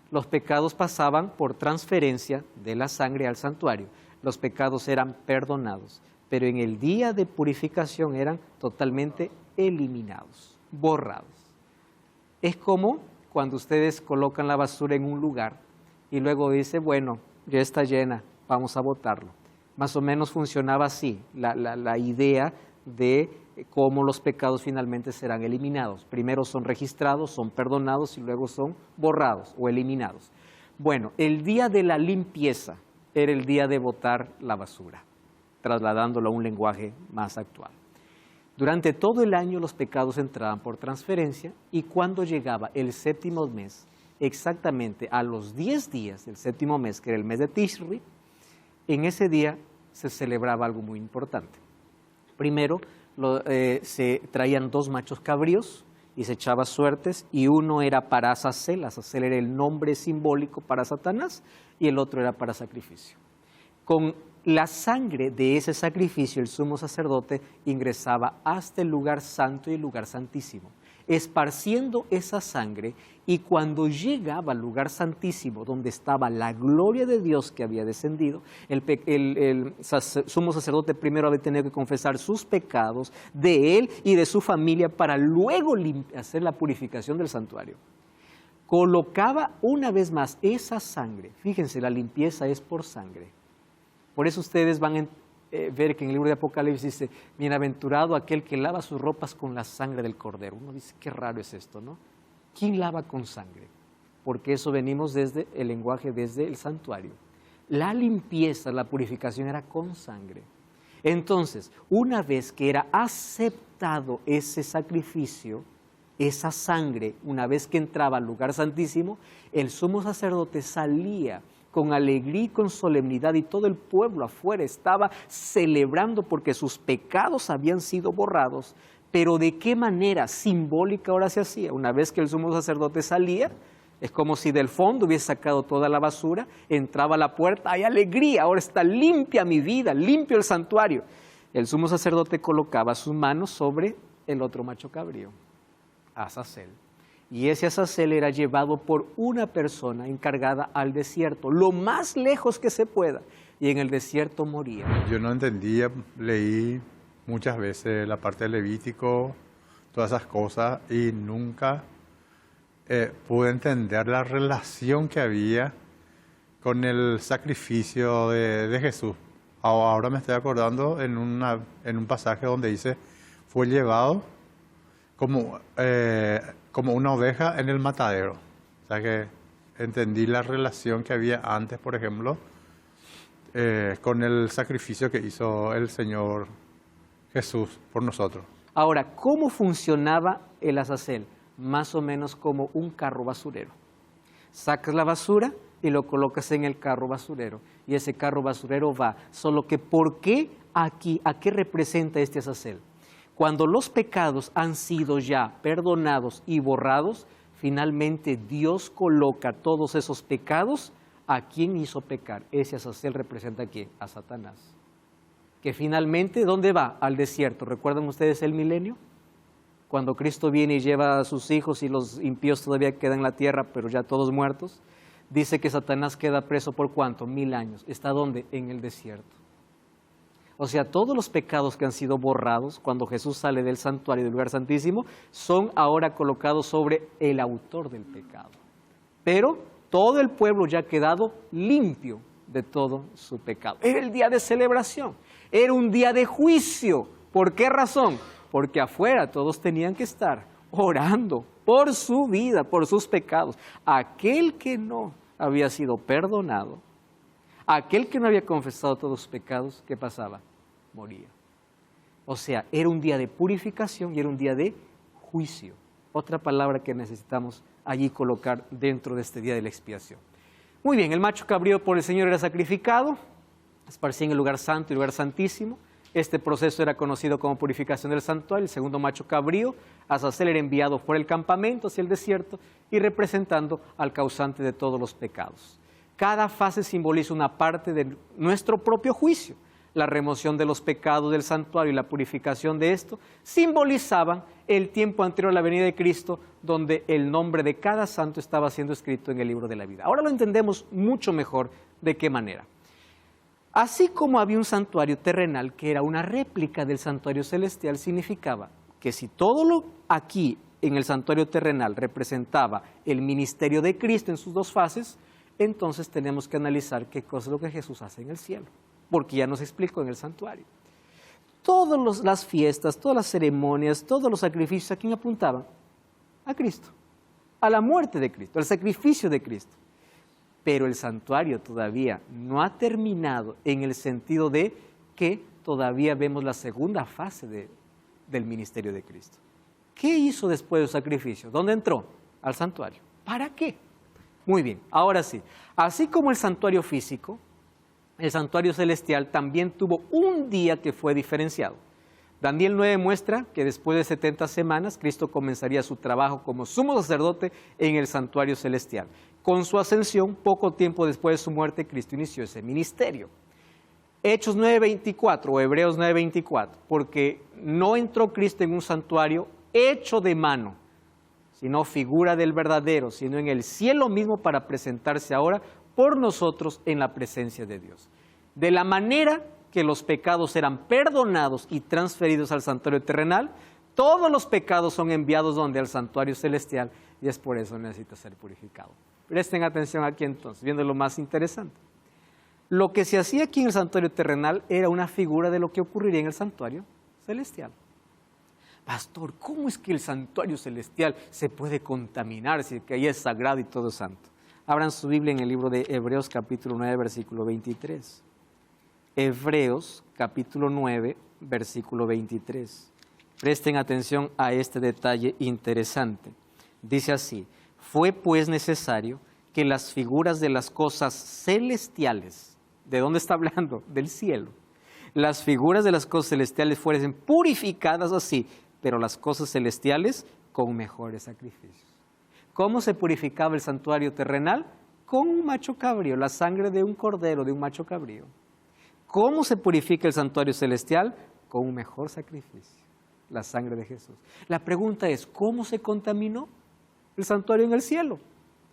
A: los pecados pasaban por transferencia de la sangre al santuario? Los pecados eran perdonados, pero en el día de purificación eran totalmente eliminados, borrados. Es como cuando ustedes colocan la basura en un lugar y luego dice, bueno, ya está llena, vamos a botarlo. Más o menos funcionaba así, la idea de cómo los pecados finalmente serán eliminados. Primero son registrados, son perdonados y luego son borrados o eliminados. Bueno, el día de la limpieza era el día de botar la basura, trasladándolo a un lenguaje más actual. Durante todo el año los pecados entraban por transferencia y cuando llegaba el séptimo mes, exactamente a los 10 días del séptimo mes, que era el mes de Tishri, en ese día se celebraba algo muy importante. Primero se traían 2 machos cabríos y se echaba suertes, y uno era para Azazel. Azazel era el nombre simbólico para Satanás, y el otro era para sacrificio. Con la sangre de ese sacrificio el sumo sacerdote ingresaba hasta el lugar santo y el lugar santísimo. esparciendo esa sangre, y cuando llegaba al lugar santísimo, donde estaba la gloria de Dios que había descendido, el sumo sacerdote primero había tenido que confesar sus pecados de él y de su familia para luego hacer la purificación del santuario. Colocaba una vez más esa sangre. Fíjense, la limpieza es por sangre. Por eso ustedes van a ver que en el libro de Apocalipsis dice, bienaventurado aquel que lava sus ropas con la sangre del cordero. Uno dice, qué raro es esto, ¿no? ¿Quién lava con sangre? Porque eso venimos desde el lenguaje, desde el santuario. La limpieza, la purificación era con sangre. Entonces, una vez que era aceptado ese sacrificio, esa sangre, una vez que entraba al lugar santísimo, el sumo sacerdote salía con alegría y con solemnidad, y todo el pueblo afuera estaba celebrando porque sus pecados habían sido borrados. Pero ¿de qué manera simbólica ahora se hacía? Una vez que el sumo sacerdote salía, es como si del fondo hubiese sacado toda la basura, entraba a la puerta, hay alegría, ahora está limpia mi vida, limpio el santuario. El sumo sacerdote colocaba sus manos sobre el otro macho cabrío, Azazel. Y ese Azazel era llevado por una persona encargada al desierto, lo más lejos que se pueda, y en el desierto moría.
C: Yo no entendía, leí muchas veces la parte del Levítico, todas esas cosas, y nunca pude entender la relación que había con el sacrificio de Jesús. Ahora me estoy acordando en un pasaje donde dice, fue llevado como una oveja en el matadero. O sea que entendí la relación que había antes, por ejemplo, con el sacrificio que hizo el Señor Jesús por nosotros.
A: Ahora, ¿cómo funcionaba el Azazel? Más o menos como un carro basurero. Sacas la basura y lo colocas en el carro basurero, y ese carro basurero va. Solo que, ¿por qué aquí? ¿A qué representa este Azazel? Cuando los pecados han sido ya perdonados y borrados, finalmente Dios coloca todos esos pecados. ¿A quién hizo pecar? Ese Azazel representa ¿a quién? A Satanás. Que finalmente, ¿dónde va? Al desierto. ¿Recuerdan ustedes el milenio? Cuando Cristo viene y lleva a sus hijos y los impíos todavía quedan en la tierra, pero ya todos muertos, dice que Satanás queda preso ¿por cuánto? 1000 años. ¿Está dónde? En el desierto. O sea, todos los pecados que han sido borrados cuando Jesús sale del santuario, del lugar santísimo, son ahora colocados sobre el autor del pecado. Pero todo el pueblo ya ha quedado limpio de todo su pecado. Era el día de celebración, era un día de juicio. ¿Por qué razón? Porque afuera todos tenían que estar orando por su vida, por sus pecados. Aquel que no había sido perdonado, aquel que no había confesado todos sus pecados, ¿qué pasaba? Moría. O sea, era un día de purificación y era un día de juicio. Otra palabra que necesitamos allí colocar dentro de este día de la expiación. Muy bien, el macho cabrío por el Señor era sacrificado, esparcía en el lugar santo y el lugar santísimo. Este proceso era conocido como purificación del santuario. El segundo macho cabrío, Azazel, era enviado por el campamento hacia el desierto y representando al causante de todos los pecados. Cada fase simboliza una parte de nuestro propio juicio. La remoción de los pecados del santuario y la purificación de esto simbolizaban el tiempo anterior a la venida de Cristo, donde el nombre de cada santo estaba siendo escrito en el libro de la vida. Ahora lo entendemos mucho mejor de qué manera. Así como había un santuario terrenal que era una réplica del santuario celestial, significaba que si todo lo aquí en el santuario terrenal representaba el ministerio de Cristo en sus dos fases, entonces tenemos que analizar qué cosa es lo que Jesús hace en el cielo, porque ya nos explicó en el santuario. Todas las fiestas, todas las ceremonias, todos los sacrificios, ¿a quién apuntaban? A Cristo, a la muerte de Cristo, al sacrificio de Cristo. Pero el santuario todavía no ha terminado en el sentido de que todavía vemos la segunda fase del ministerio de Cristo. ¿Qué hizo después del sacrificio? ¿Dónde entró? Al santuario. ¿Para qué? Muy bien, ahora sí. Así como el santuario físico, el santuario celestial también tuvo un día que fue diferenciado. Daniel 9 muestra que después de 70 semanas, Cristo comenzaría su trabajo como sumo sacerdote en el santuario celestial. Con su ascensión, poco tiempo después de su muerte, Cristo inició ese ministerio. Hechos 9:24 o Hebreos 9:24, porque no entró Cristo en un santuario hecho de mano, sino figura del verdadero, sino en el cielo mismo para presentarse ahora por nosotros en la presencia de Dios. De la manera que los pecados eran perdonados y transferidos al santuario terrenal, todos los pecados son enviados donde al santuario celestial y es por eso necesita ser purificado. Presten atención aquí entonces, viendo lo más interesante. Lo que se hacía aquí en el santuario terrenal era una figura de lo que ocurriría en el santuario celestial. Pastor, ¿cómo es que el santuario celestial se puede contaminar si que ahí es sagrado y todo santo? Abran su Biblia en el libro de Hebreos capítulo 9, versículo 23. Hebreos capítulo 9, versículo 23. Presten atención a este detalle interesante. Dice así: fue pues necesario que las figuras de las cosas celestiales, ¿de dónde está hablando? Del cielo. Las figuras de las cosas celestiales fuesen purificadas así, pero las cosas celestiales con mejores sacrificios. ¿Cómo se purificaba el santuario terrenal? Con un macho cabrío, la sangre de un cordero, de un macho cabrío. ¿Cómo se purifica el santuario celestial? Con un mejor sacrificio, la sangre de Jesús. La pregunta es, ¿cómo se contaminó el santuario en el cielo?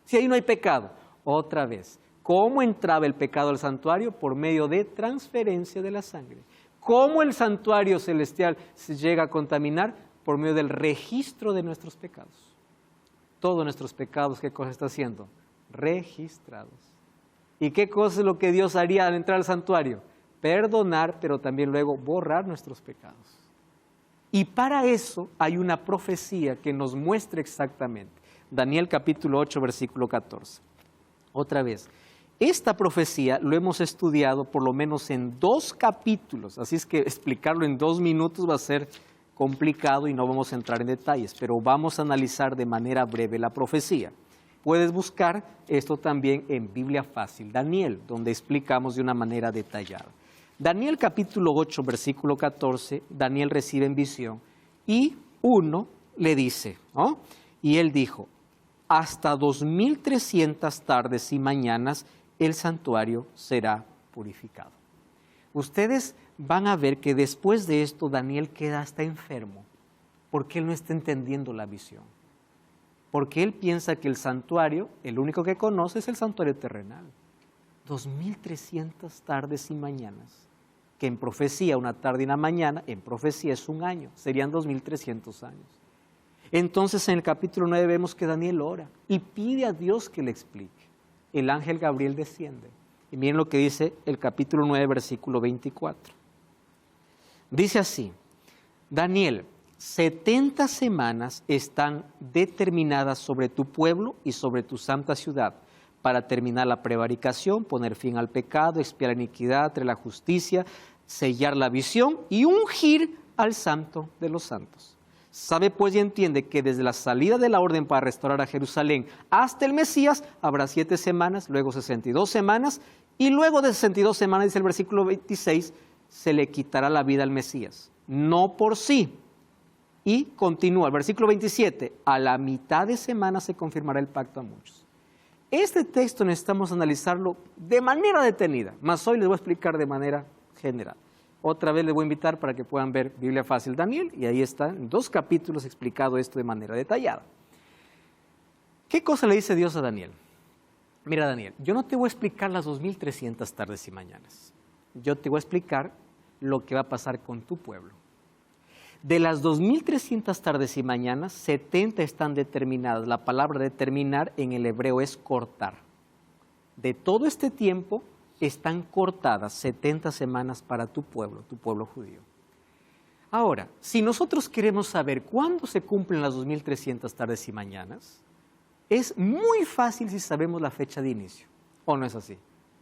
A: Si ahí no hay pecado. Otra vez, ¿cómo entraba el pecado al santuario? Por medio de transferencia de la sangre. ¿Cómo el santuario celestial se llega a contaminar? Por medio del registro de nuestros pecados. Todos nuestros pecados, ¿qué cosa está haciendo? Registrados. ¿Y qué cosa es lo que Dios haría al entrar al santuario? Perdonar, pero también luego borrar nuestros pecados. Y para eso hay una profecía que nos muestra exactamente. Daniel capítulo 8, versículo 14. Otra vez, esta profecía lo hemos estudiado por lo menos en 2 capítulos, así es que explicarlo en 2 minutos va a ser complicado y no vamos a entrar en detalles, pero vamos a analizar de manera breve la profecía. Puedes buscar esto también en Biblia Fácil, Daniel, donde explicamos de una manera detallada. Daniel capítulo 8, versículo 14, Daniel recibe en visión y uno le dice, ¿no? Y él dijo, hasta 2300 tardes y mañanas el santuario será purificado. Ustedes van a ver que después de esto Daniel queda hasta enfermo, porque él no está entendiendo la visión. Porque él piensa que el santuario, el único que conoce es el santuario terrenal. 2300 tardes y mañanas, que en profecía una tarde y una mañana, en profecía es un año, serían 2300 años. Entonces en el capítulo 9 vemos que Daniel ora y pide a Dios que le explique. El ángel Gabriel desciende. Y miren lo que dice el capítulo 9, versículo 24. Dice así, Daniel, 70 semanas están determinadas sobre tu pueblo y sobre tu santa ciudad, para terminar la prevaricación, poner fin al pecado, expiar la iniquidad, traer la justicia, sellar la visión y ungir al santo de los santos. Sabe pues y entiende que desde la salida de la orden para restaurar a Jerusalén hasta el Mesías habrá 7 semanas, luego 62 semanas y luego de 62 semanas, dice el versículo 26, se le quitará la vida al Mesías, no por sí. Y continúa el versículo 27, a la mitad de semana se confirmará el pacto a muchos. Este texto necesitamos analizarlo de manera detenida, mas hoy les voy a explicar de manera general. Otra vez les voy a invitar para que puedan ver Biblia Fácil Daniel, y ahí está, en 2 capítulos explicado esto de manera detallada. ¿Qué cosa le dice Dios a Daniel? Mira, Daniel, yo no te voy a explicar las 2300 tardes y mañanas. Yo te voy a explicar lo que va a pasar con tu pueblo. De las 2300 tardes y mañanas, 70 están determinadas. La palabra determinar en el hebreo es cortar. De todo este tiempo están cortadas 70 semanas para tu pueblo judío. Ahora, si nosotros queremos saber cuándo se cumplen las 2300 tardes y mañanas, es muy fácil si sabemos la fecha de inicio, ¿o no es así?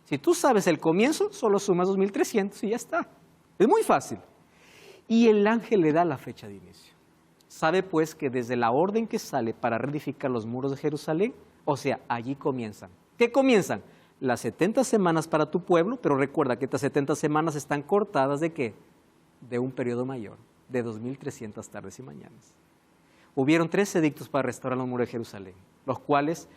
A: Si tú sabes el comienzo, solo sumas 2300 y ya está. Es muy fácil. Y el ángel le da la fecha de inicio. Sabe pues que desde la orden que sale para reedificar los muros de Jerusalén, o sea, allí comienzan. ¿Qué comienzan? Las 70 semanas para tu pueblo, pero recuerda que estas 70 semanas están cortadas ¿de qué? De un periodo mayor, de 2300 tardes y mañanas. Hubieron 3 edictos para restaurar los muros de Jerusalén, los cuales,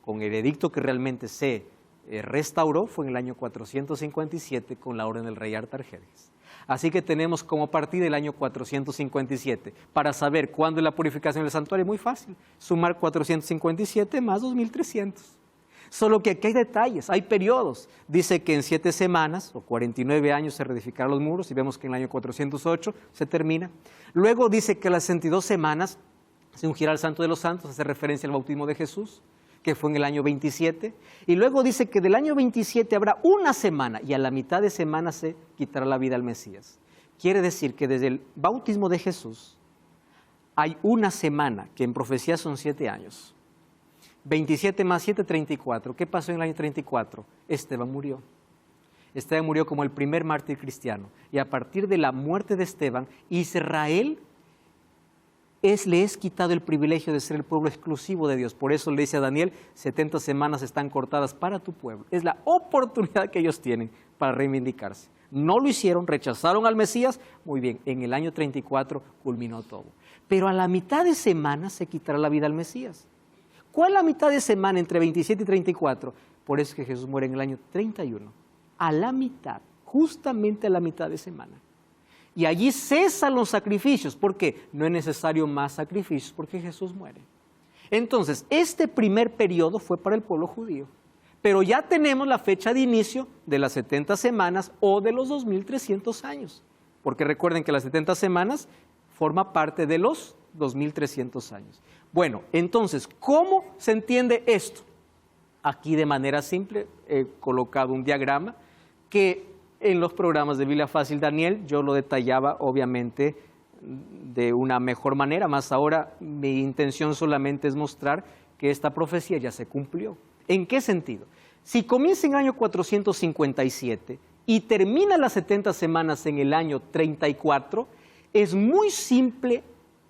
A: con el edicto que realmente se restauró fue en el año 457 con la orden del rey Artajerjes. Así que tenemos como partida el año 457. Para saber cuándo es la purificación del santuario, muy fácil, sumar 457 más 2300. Solo que aquí hay detalles, hay periodos. Dice que en 7 semanas o 49 años se reedificaron los muros y vemos que en el año 408 se termina. Luego dice que a las 62 semanas se ungirá al Santo de los Santos, hace referencia al bautismo de Jesús, que fue en el año 27. Y luego dice que del año 27 habrá una semana y a la mitad de semana se quitará la vida al Mesías. Quiere decir que desde el bautismo de Jesús hay una semana, que en profecía son 7 años. 27 más 7, 34. ¿Qué pasó en el año 34? Esteban murió. Esteban murió como el primer mártir cristiano. Y a partir de la muerte de Esteban, Israel le es quitado el privilegio de ser el pueblo exclusivo de Dios. Por eso le dice a Daniel, 70 semanas están cortadas para tu pueblo. Es la oportunidad que ellos tienen para reivindicarse. No lo hicieron, rechazaron al Mesías. Muy bien, en el año 34 culminó todo. Pero a la mitad de semana se quitará la vida al Mesías. ¿Cuál es la mitad de semana entre 27 y 34? Por eso es que Jesús muere en el año 31. A la mitad, justamente a la mitad de semana. Y allí cesan los sacrificios. ¿Por qué? No es necesario más sacrificios porque Jesús muere. Entonces, este primer periodo fue para el pueblo judío. Pero ya tenemos la fecha de inicio de las 70 semanas o de los 2300 años. Porque recuerden que las 70 semanas forma parte de los 2300 años. Bueno, entonces, ¿cómo se entiende esto? Aquí de manera simple he colocado un diagrama que en los programas de Biblia Fácil Daniel yo lo detallaba obviamente de una mejor manera, más ahora mi intención solamente es mostrar que esta profecía ya se cumplió. ¿En qué sentido? Si comienza en el año 457 y termina las 70 semanas en el año 34, es muy simple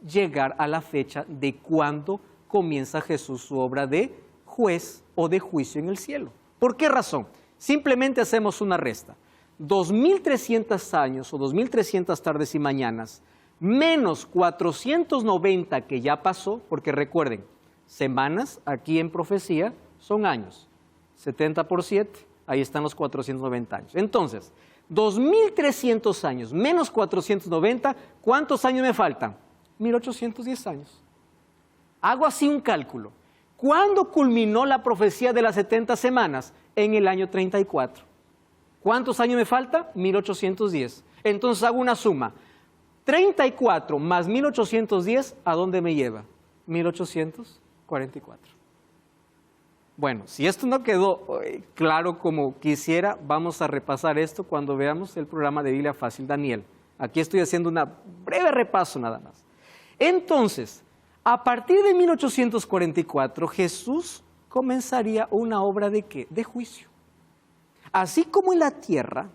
A: llegar a la fecha de cuando comienza Jesús su obra de juez o de juicio en el cielo. ¿Por qué razón? Simplemente hacemos una resta. 2300 años o 2300 tardes y mañanas menos 490 que ya pasó, porque recuerden, semanas aquí en profecía son años. 70 por 7, ahí están los 490 años. Entonces, 2300 años menos 490, ¿cuántos años me faltan? 1810 años. Hago así un cálculo. ¿Cuándo culminó la profecía de las 70 semanas? En el año 34. ¿Cuántos años me falta? 1810. Entonces hago una suma. 34 más 1810, ¿a dónde me lleva? 1844. Bueno, si esto no quedó claro como quisiera, vamos a repasar esto cuando veamos el programa de Biblia Fácil Daniel. Aquí estoy haciendo un breve repaso nada más. Entonces, a partir de 1844, Jesús comenzaría una obra ¿de qué? De juicio. Así como en la tierra,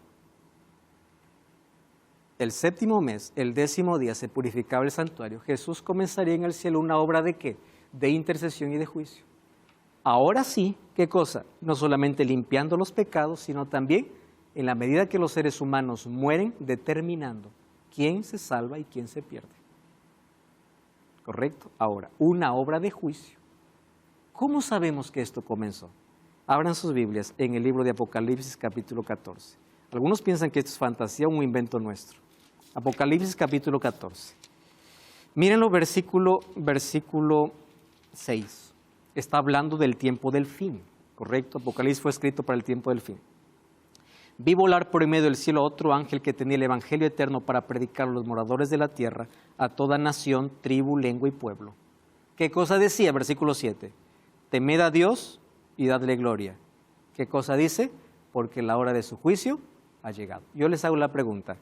A: el 7º mes, el 10º día, se purificaba el santuario, Jesús comenzaría en el cielo una obra ¿de qué? De intercesión y de juicio. Ahora sí, ¿qué cosa? No solamente limpiando los pecados, sino también, en la medida que los seres humanos mueren, determinando quién se salva y quién se pierde. ¿Correcto? Ahora, una obra de juicio. ¿Cómo sabemos que esto comenzó? Abran sus Biblias en el libro de Apocalipsis capítulo 14. Algunos piensan que esto es fantasía o un invento nuestro. Apocalipsis capítulo 14. Mírenlo, versículo 6. Está hablando del tiempo del fin, ¿correcto? Apocalipsis fue escrito para el tiempo del fin. Vi volar por en medio del cielo otro ángel que tenía el evangelio eterno para predicar a los moradores de la tierra, a toda nación, tribu, lengua y pueblo. ¿Qué cosa decía? Versículo 7. Temed a Dios y dadle gloria. ¿Qué cosa dice? Porque la hora de su juicio ha llegado. Yo les hago la pregunta.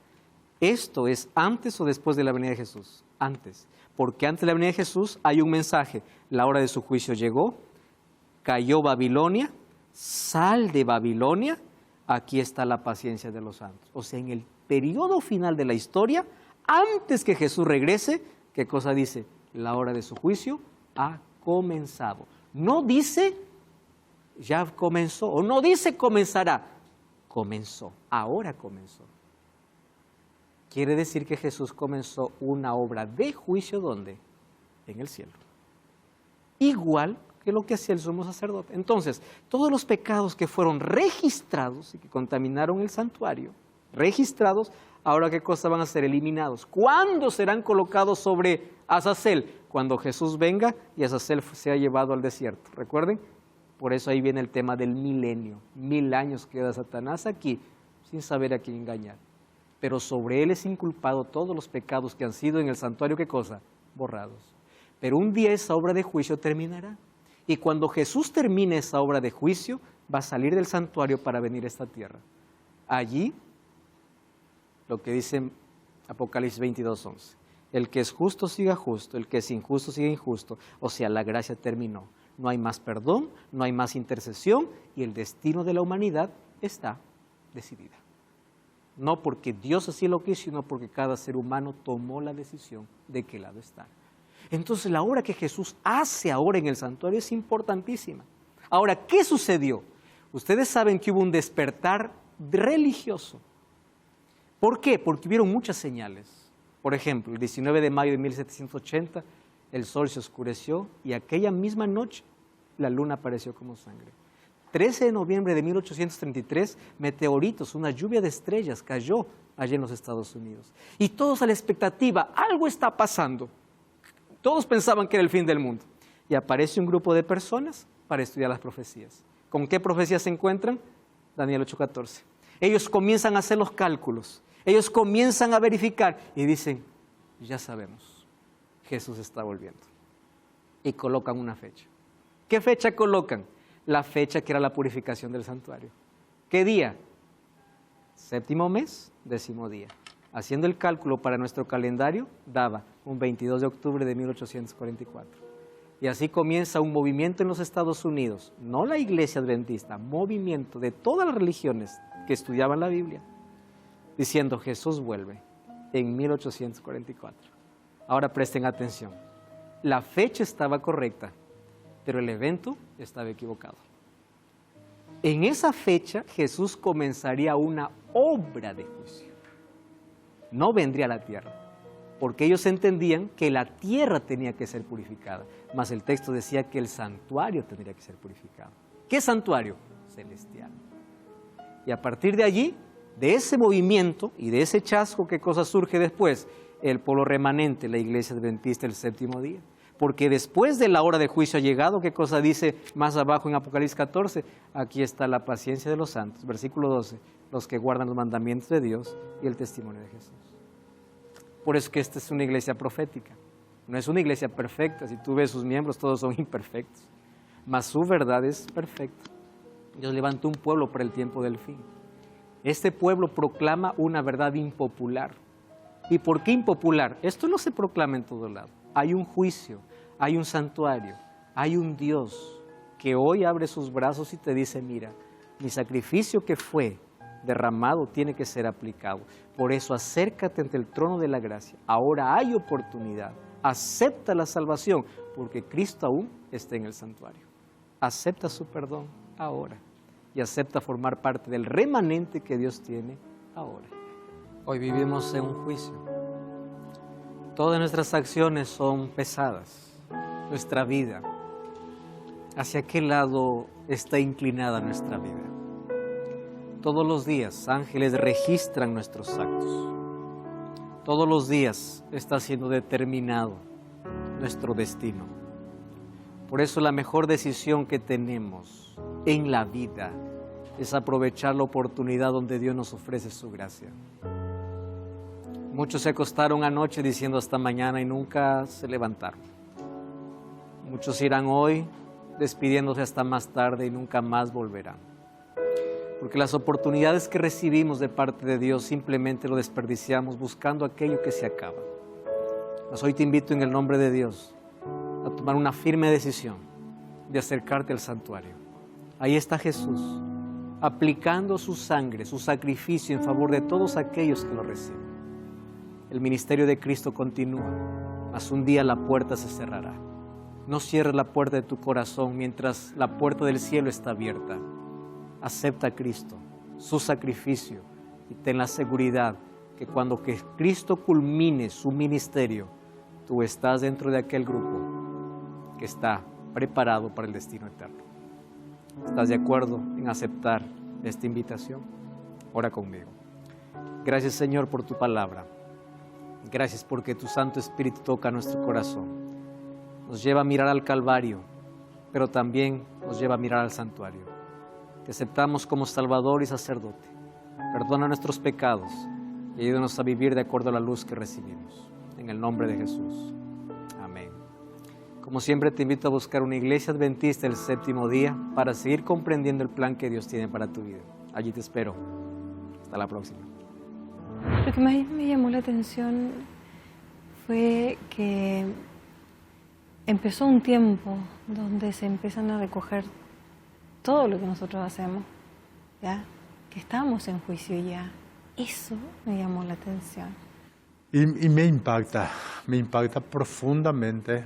A: ¿Esto es antes o después de la venida de Jesús? Antes. Porque antes de la venida de Jesús hay un mensaje. La hora de su juicio llegó, cayó Babilonia, sal de Babilonia, aquí está la paciencia de los santos. O sea, en el periodo final de la historia, antes que Jesús regrese, ¿qué cosa dice? La hora de su juicio ha comenzado. No dice, ya comenzó, o no dice comenzará. Comenzó, ahora comenzó. Quiere decir que Jesús comenzó una obra de juicio, ¿dónde? En el cielo. Igual que es lo que hacía el sumo sacerdote. Entonces, todos los pecados que fueron registrados y que contaminaron el santuario, registrados, ahora ¿qué cosa van a ser? Eliminados. ¿Cuándo serán colocados sobre Azazel? Cuando Jesús venga y Azazel sea llevado al desierto. Recuerden, por eso ahí viene el tema del milenio. 1000 años queda Satanás aquí sin saber a quién engañar. Pero sobre él es inculpado todos los pecados que han sido en el santuario, ¿qué cosa? Borrados. Pero un día esa obra de juicio terminará. Y cuando Jesús termine esa obra de juicio, va a salir del santuario para venir a esta tierra. Allí, lo que dice Apocalipsis 22:11, el que es justo siga justo, el que es injusto siga injusto. O sea, la gracia terminó. No hay más perdón, no hay más intercesión y el destino de la humanidad está decidida. No porque Dios así lo quiso, sino porque cada ser humano tomó la decisión de qué lado estar. Entonces la obra que Jesús hace ahora en el santuario es importantísima. Ahora, ¿qué sucedió? Ustedes saben que hubo un despertar religioso. ¿Por qué? Porque hubieron muchas señales. Por ejemplo, el 19 de mayo de 1780, el sol se oscureció y aquella misma noche la luna apareció como sangre. 13 de noviembre de 1833, meteoritos, una lluvia de estrellas cayó allí en los Estados Unidos. Y todos a la expectativa, algo está pasando. Todos pensaban que era el fin del mundo. Y aparece un grupo de personas para estudiar las profecías. ¿Con qué profecías se encuentran? Daniel 8:14. Ellos comienzan a hacer los cálculos. Ellos comienzan a verificar y dicen, ya sabemos, Jesús está volviendo. Y colocan una fecha. ¿Qué fecha colocan? La fecha que era la purificación del santuario. ¿Qué día? 7º mes, 10º día. Haciendo el cálculo para nuestro calendario, daba un 22 de octubre de 1844. Y así comienza un movimiento en los Estados Unidos, no la iglesia adventista, movimiento de todas las religiones que estudiaban la Biblia, diciendo Jesús vuelve en 1844. Ahora presten atención, la fecha estaba correcta, pero el evento estaba equivocado. En esa fecha Jesús comenzaría una obra de juicio. No vendría a la tierra, porque ellos entendían que la tierra tenía que ser purificada, mas el texto decía que el santuario tendría que ser purificado. ¿Qué santuario? Celestial. Y a partir de allí, de ese movimiento y de ese chasco, ¿qué cosa surge después? El pueblo remanente, la iglesia adventista, el 7º día. Porque después de la hora de juicio ha llegado, ¿qué cosa dice más abajo en Apocalipsis 14? Aquí está la paciencia de los santos. Versículo 12, los que guardan los mandamientos de Dios y el testimonio de Jesús. Por eso que esta es una iglesia profética. No es una iglesia perfecta. Si tú ves sus miembros, todos son imperfectos. Mas su verdad es perfecta. Dios levantó un pueblo para el tiempo del fin. Este pueblo proclama una verdad impopular. ¿Y por qué impopular? Esto no se proclama en todo lado. Hay un juicio, hay un santuario, hay un Dios que hoy abre sus brazos y te dice, mira, mi sacrificio que fue derramado tiene que ser aplicado. Por eso acércate ante el trono de la gracia. Ahora hay oportunidad. Acepta la salvación, porque Cristo aún está en el santuario. Acepta su perdón ahora y acepta formar parte del remanente que Dios tiene ahora. Hoy vivimos en un juicio. Todas nuestras acciones son pesadas. Nuestra vida, ¿hacia qué lado está inclinada nuestra vida? Todos los días ángeles registran nuestros actos. Todos los días está siendo determinado nuestro destino. Por eso la mejor decisión que tenemos en la vida es aprovechar la oportunidad donde Dios nos ofrece su gracia. Muchos se acostaron anoche diciendo hasta mañana y nunca se levantaron. Muchos irán hoy despidiéndose hasta más tarde y nunca más volverán. Porque las oportunidades que recibimos de parte de Dios simplemente lo desperdiciamos buscando aquello que se acaba. Mas hoy te invito en el nombre de Dios a tomar una firme decisión de acercarte al santuario. Ahí está Jesús, aplicando su sangre, su sacrificio en favor de todos aquellos que lo reciben. El ministerio de Cristo continúa, mas un día la puerta se cerrará. No cierres la puerta de tu corazón mientras la puerta del cielo está abierta. Acepta a Cristo, su sacrificio, y ten la seguridad que cuando que Cristo culmine su ministerio, tú estás dentro de aquel grupo que está preparado para el destino eterno. ¿Estás de acuerdo en aceptar esta invitación? Ora conmigo. Gracias, Señor, por tu palabra. Gracias porque tu Santo Espíritu toca nuestro corazón. Nos lleva a mirar al Calvario, pero también nos lleva a mirar al santuario. Te aceptamos como Salvador y Sacerdote. Perdona nuestros pecados y ayúdanos a vivir de acuerdo a la luz que recibimos. En el nombre de Jesús. Amén. Como siempre, te invito a buscar una iglesia adventista el séptimo día para seguir comprendiendo el plan que Dios tiene para tu vida. Allí te espero. Hasta la próxima.
B: Lo que más me llamó la atención fue que empezó un tiempo donde se empiezan a recoger todo lo que nosotros hacemos, ¿ya? Que estamos en juicio ya. Eso me llamó la atención.
C: Y me impacta profundamente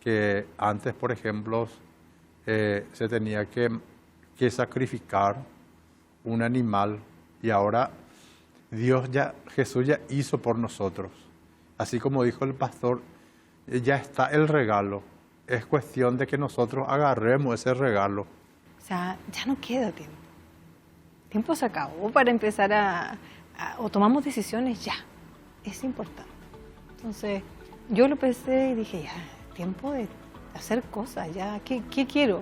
C: que antes, por ejemplo, se tenía que sacrificar un animal y ahora Jesús ya hizo por nosotros. Así como dijo el pastor, ya está el regalo. Es cuestión de que nosotros agarremos ese regalo.
B: O sea, ya no queda tiempo. El tiempo se acabó para empezar o tomamos decisiones ya. Es importante. Entonces, yo lo pensé y dije, ya, tiempo de hacer cosas, ya. ¿Qué quiero?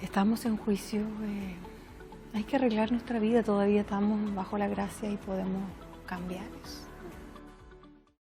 B: Estamos en juicio. Hay que arreglar nuestra vida. Todavía estamos bajo la gracia y podemos cambiar eso.